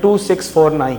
2649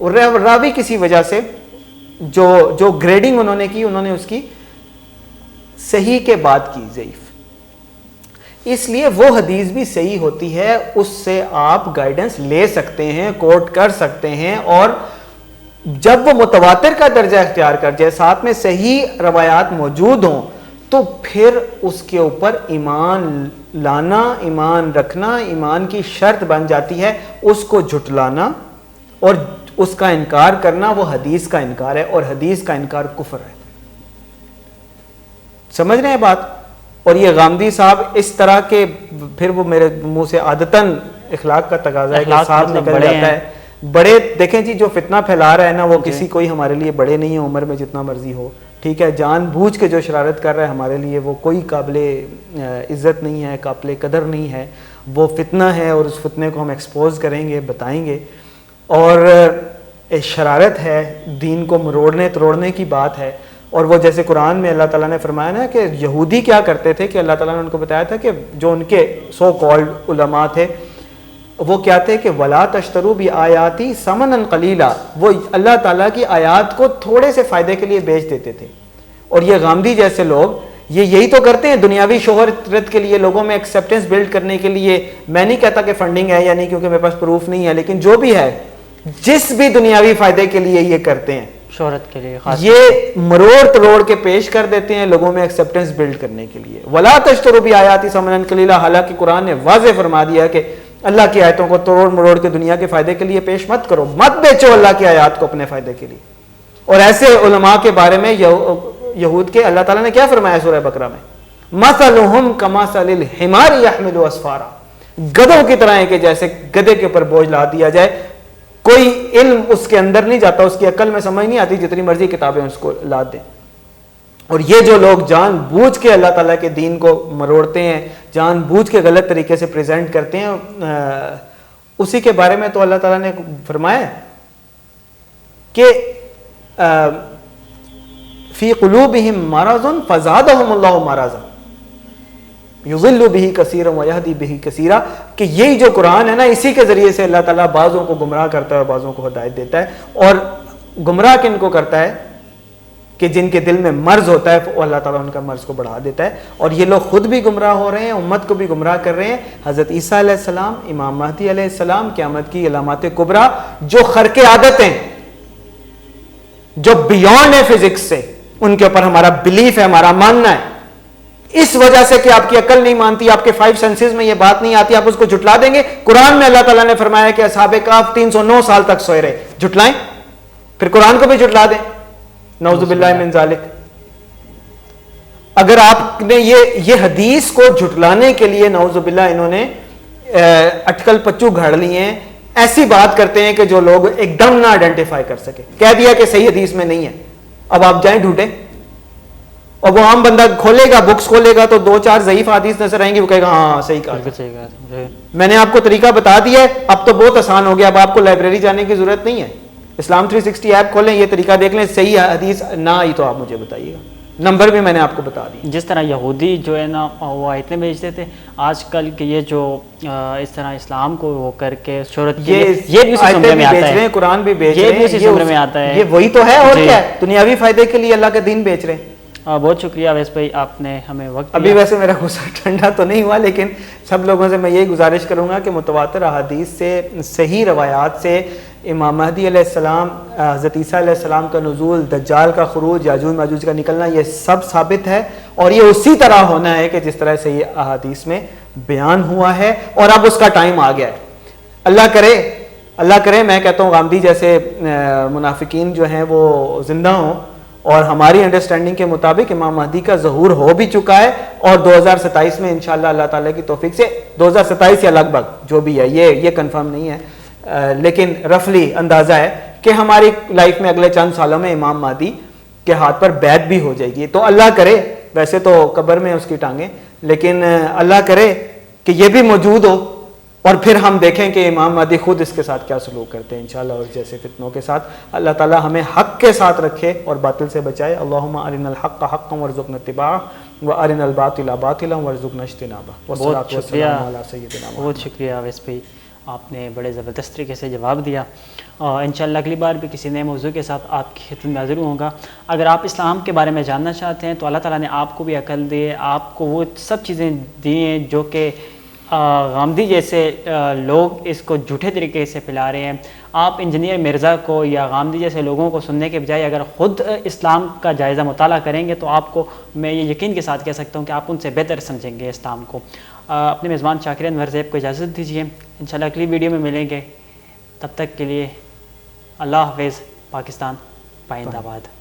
راوی کسی وجہ سے جو گریڈنگ انہوں نے کی، انہوں نے اس کی صحیح کے بعد کی ضعیف، اس لیے وہ حدیث بھی صحیح ہوتی ہے، اس سے آپ گائیڈنس لے سکتے ہیں، کوٹ کر سکتے ہیں، اور جب وہ متواتر کا درجہ اختیار کر جائے، ساتھ میں صحیح روایات موجود ہوں، تو پھر اس کے اوپر ایمان لانا، ایمان رکھنا ایمان کی شرط بن جاتی ہے۔ اس کو جھٹلانا اور اس کا انکار کرنا وہ حدیث کا انکار ہے، اور حدیث کا انکار کفر ہے۔ سمجھ رہے ہیں بات؟ اور یہ غامدی صاحب اس طرح کے، پھر وہ میرے منہ سے عادتاً اخلاق کا تقاضا ہے کہ صاحب نکل جاتا ہے، بڑے دیکھیں جی جو فتنہ پھیلا رہا ہے نا، وہ کسی کوئی ہمارے لیے بڑے نہیں ہے، عمر میں جتنا مرضی ہو، ٹھیک ہے، جان بوجھ کے جو شرارت کر رہا ہے ہمارے لیے وہ کوئی قابل عزت نہیں ہے، قابل قدر نہیں ہے، وہ فتنہ ہے، اور اس فتنے کو ہم ایکسپوز کریں گے، بتائیں گے، اور شرارت ہے، دین کو مروڑنے توڑنے کی بات ہے۔ اور وہ جیسے قرآن میں اللہ تعالیٰ نے فرمایا نا کہ یہودی کیا کرتے تھے، کہ اللہ تعالیٰ نے ان کو بتایا تھا کہ جو ان کے سو کالڈ علماء تھے وہ کیا تھے کہ وَلَا تَشْتَرُوا بِآيَاتِي ثَمَنًا قَلِيلًا، وہ اللہ تعالیٰ کی آیات کو تھوڑے سے فائدے کے لیے بیچ دیتے تھے۔ اور یہ غامدی جیسے لوگ یہی تو کرتے ہیں، دنیاوی شہرت کے لیے، لوگوں میں ایکسیپٹنس بلڈ کرنے کے لیے۔ میں نہیں کہتا کہ فنڈنگ ہے یا نہیں، کیونکہ میرے پاس پروف نہیں ہے، لیکن جو بھی ہے، جس بھی دنیاوی فائدے کے لیے یہ کرتے ہیں، شہرت کے لیے خاص، یہ مروڑ تروڑ کے پیش کر دیتے ہیں لوگوں میں ایکسیپٹنس بلڈ کرنے کے لیے۔ وَلَا تَشْتَرُوا بِآيَاتِي ثَمَنًا قَلِيلًا، حالانکہ قرآن نے واضح فرما دیا کہ اللہ کی آیتوں کو توڑ مروڑ کے دنیا کے فائدے کے لیے پیش مت کرو، مت بیچو اللہ کی آیات کو اپنے فائدے کے لیے۔ اور ایسے علماء کے بارے میں یہود کے اللہ تعالیٰ نے کیا فرمایا سورہ بقرہ میں؟ مَثَلُهُمْ كَمَثَلِ الْحِمَارِ يَحْمِلُ أَسْفَارًا، گدھوں کی طرح ہے کہ جیسے گدھے کے اوپر بوجھ لا دیا جائے، کوئی علم اس کے اندر نہیں جاتا، اس کی عقل میں سمجھ نہیں آتی، جتنی مرضی کتابیں اس کو لاد دیں۔ اور یہ جو لوگ جان بوجھ کے اللہ تعالیٰ کے دین کو مروڑتے ہیں، جان بوجھ کے غلط طریقے سے پریزنٹ کرتے ہیں، اسی کے بارے میں تو اللہ تعالیٰ نے فرمایا کہ فی قلوبہم مرض فزادہم اللہ مرضا یضل بہ کثیرا ویہدی بہ کثیرا، کہ یہی جو قرآن ہے نا، اسی کے ذریعے سے اللہ تعالیٰ بعضوں کو گمراہ کرتا ہے اور بعضوں کو ہدایت دیتا ہے۔ اور گمراہ کن کو کرتا ہے؟ کہ جن کے دل میں مرض ہوتا ہے، وہ اللہ تعالیٰ ان کا مرض کو بڑھا دیتا ہے، اور یہ لوگ خود بھی گمراہ ہو رہے ہیں، امت کو بھی گمراہ کر رہے ہیں۔ حضرت عیسیٰ علیہ السلام، امام مہدی علیہ السلام، قیامت کی علامات کبریٰ جو خرق عادت ہیں، جو بیونڈ ہے فزکس سے، ان کے اوپر ہمارا بلیف ہے، ہمارا ماننا ہے۔ اس وجہ سے کہ آپ کی عقل نہیں مانتی، آپ کے 5 سینسز میں یہ بات نہیں آتی، آپ اس کو جھٹلا دیں گے۔ قرآن میں اللہ تعالیٰ نے فرمایا کہ اصحاب کہف 309 سال تک سوئے رہے، جھٹلائیں، پھر قرآن کو بھی جھٹلا دیں، نعوذ باللہ من ذالک۔ اگر آپ نے یہ حدیث کو جھٹلانے کے لیے نعوذ باللہ انہوں نے اٹکل پچو گھڑ لیے ہیں، ایسی بات کرتے ہیں کہ جو لوگ ایک دم نہ آئیڈینٹیفائی کر سکے، کہہ دیا کہ صحیح حدیث میں نہیں ہے، اب آپ جائیں ڈھونڈیں۔ اور وہ عام بندہ کھولے گا، بکس کھولے گا تو 2-4 ضعیف حدیث نظر آئیں گی، وہ کہے گا ہاں صحیح کہا۔ میں نے آپ کو طریقہ بتا دیا ہے، اب تو بہت آسان ہو گیا، اب آپ کو لائبریری جانے کی ضرورت نہیں ہے، اسلام 360 ایپ کھولیں، یہ طریقہ دیکھ لیں، صحیح حدیث نہ آئی تو آپ مجھے بتائیے گا، نمبر بھی میں نے آپ کو بتا دیا۔ جس طرح یہودی جو ہے نا وہ آیتیں بیچتے تھے، آج کل کے یہ جو اس طرح اسلام کو وہ کر کے شہرت، یہ بھی اسی زمرے میں آتا ہے، قرآن بھی بیچ رہے ہیں، یہ بھی اسی زمرے میں آتا ہے، یہ وہی تو ہے، اور کیا ہے، دنیاوی فائدے کے لیے اللہ کا دین بیچ رہے ہیں۔ بہت شکریہ ویس بھائی، آپ نے ہمیں وقت ابھی ویسے میرا غصہ ٹھنڈا تو نہیں ہوا، لیکن سب لوگوں سے میں یہی گزارش کروں گا کہ متواتر احادیث سے، صحیح روایات سے امام مہدی علیہ السلام، حضرت عیسیٰ علیہ السلام کا نزول، دجال کا خروج، یاجوج ماجوج کا نکلنا، یہ سب ثابت ہے، اور یہ اسی طرح ہونا ہے کہ جس طرح صحیح احادیث میں بیان ہوا ہے، اور اب اس کا ٹائم آ گیا ہے۔ اللہ کرے میں کہتا ہوں غامدی جیسے منافقین جو ہیں وہ زندہ ہوں، اور ہماری انڈرسٹینڈنگ کے مطابق امام مہدی کا ظہور ہو بھی چکا ہے، اور 2027 میں انشاءاللہ اللہ تعالیٰ کی توفیق سے، 2027 یا لگ بھگ جو بھی ہے، یہ کنفرم نہیں ہے، لیکن رفلی اندازہ ہے کہ ہماری لائف میں اگلے چند سالوں میں امام مہدی کے ہاتھ پر بیعت بھی ہو جائے گی۔ تو اللہ کرے، ویسے تو قبر میں اس کی ٹانگیں، لیکن اللہ کرے کہ یہ بھی موجود ہو، اور پھر ہم دیکھیں کہ امام مہدی خود اس کے ساتھ کیا سلوک کرتے ہیں انشاءاللہ، اور جیسے فتنوں کے ساتھ۔ اللہ تعالی ہمیں حق کے ساتھ رکھے اور باطل سے بچائے۔ اللہم ارنا الحق حقا وارزقنا اتباعہ وارنا الباطل باطلا وارزقنا اجتنابہ۔ بہت شکریہ اویس بھائی، آپ نے بڑے زبردست طریقے سے جواب دیا، انشاءاللہ اگلی بار بھی کسی نئے موضوع کے ساتھ آپ کی خدمت میں حاضر ہوں گا۔ اگر آپ اسلام کے بارے میں جاننا چاہتے ہیں تو اللہ تعالیٰ نے آپ کو بھی عقل دی ہے، آپ کو وہ سب چیزیں دی ہیں جو کہ غامدی جیسے لوگ اس کو جھوٹے طریقے سے پھیلا رہے ہیں۔ آپ انجینئر مرزا کو یا غامدی جیسے لوگوں کو سننے کے بجائے اگر خود اسلام کا جائزہ مطالعہ کریں گے تو آپ کو میں یہ یقین کے ساتھ کہہ سکتا ہوں کہ آپ ان سے بہتر سمجھیں گے اسلام کو۔ اپنے میزبان شاکر انور زیب کو اجازت دیجیے، انشاءاللہ اگلی ویڈیو میں ملیں گے، تب تک کے لیے اللہ حافظ، پاکستان پائندہ باد۔